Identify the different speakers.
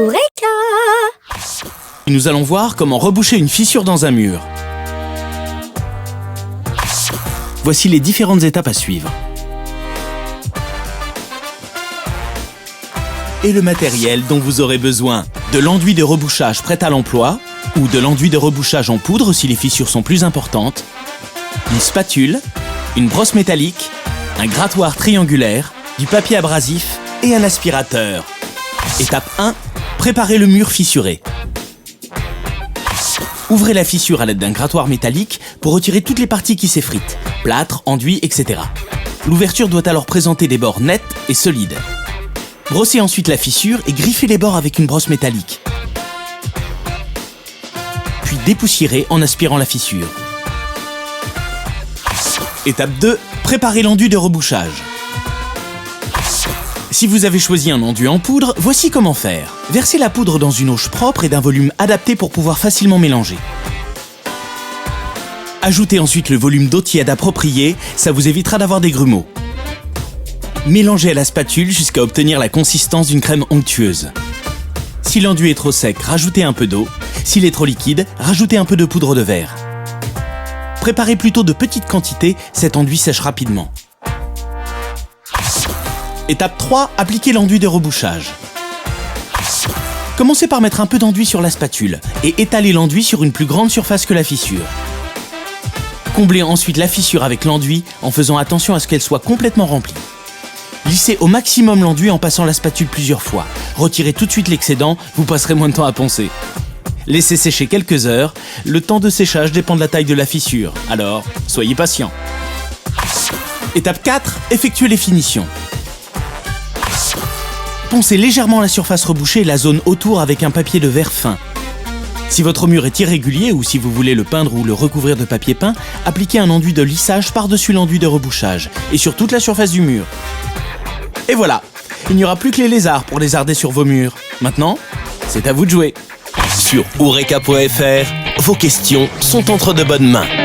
Speaker 1: Eureka!
Speaker 2: Nous allons voir comment reboucher une fissure dans un mur. Voici les différentes étapes à suivre. Et le matériel dont vous aurez besoin. De l'enduit de rebouchage prêt à l'emploi ou de l'enduit de rebouchage en poudre si les fissures sont plus importantes, une spatule, une brosse métallique, un grattoir triangulaire, du papier abrasif et un aspirateur. Étape 1. Préparez le mur fissuré. Ouvrez la fissure à l'aide d'un grattoir métallique pour retirer toutes les parties qui s'effritent, plâtre, enduit, etc. L'ouverture doit alors présenter des bords nets et solides. Brossez ensuite la fissure et griffez les bords avec une brosse métallique. Puis dépoussiérez en aspirant la fissure. Étape 2. Préparez l'enduit de rebouchage. Si vous avez choisi un enduit en poudre, voici comment faire. Versez la poudre dans une auge propre et d'un volume adapté pour pouvoir facilement mélanger. Ajoutez ensuite le volume d'eau tiède approprié, ça vous évitera d'avoir des grumeaux. Mélangez à la spatule jusqu'à obtenir la consistance d'une crème onctueuse. Si l'enduit est trop sec, rajoutez un peu d'eau. S'il est trop liquide, rajoutez un peu de poudre de verre. Préparez plutôt de petites quantités, cet enduit sèche rapidement. Étape 3, appliquez l'enduit de rebouchage. Commencez par mettre un peu d'enduit sur la spatule et étalez l'enduit sur une plus grande surface que la fissure. Comblez ensuite la fissure avec l'enduit en faisant attention à ce qu'elle soit complètement remplie. Lissez au maximum l'enduit en passant la spatule plusieurs fois. Retirez tout de suite l'excédent, vous passerez moins de temps à poncer. Laissez sécher quelques heures, le temps de séchage dépend de la taille de la fissure, alors soyez patient. Étape 4, effectuez les finitions. Poncez légèrement la surface rebouchée et la zone autour avec un papier de verre fin. Si votre mur est irrégulier ou si vous voulez le peindre ou le recouvrir de papier peint, appliquez un enduit de lissage par-dessus l'enduit de rebouchage et sur toute la surface du mur. Et voilà, il n'y aura plus que les lézards pour lézarder sur vos murs. Maintenant, c'est à vous de jouer.
Speaker 3: Sur Eureka.fr, vos questions sont entre de bonnes mains.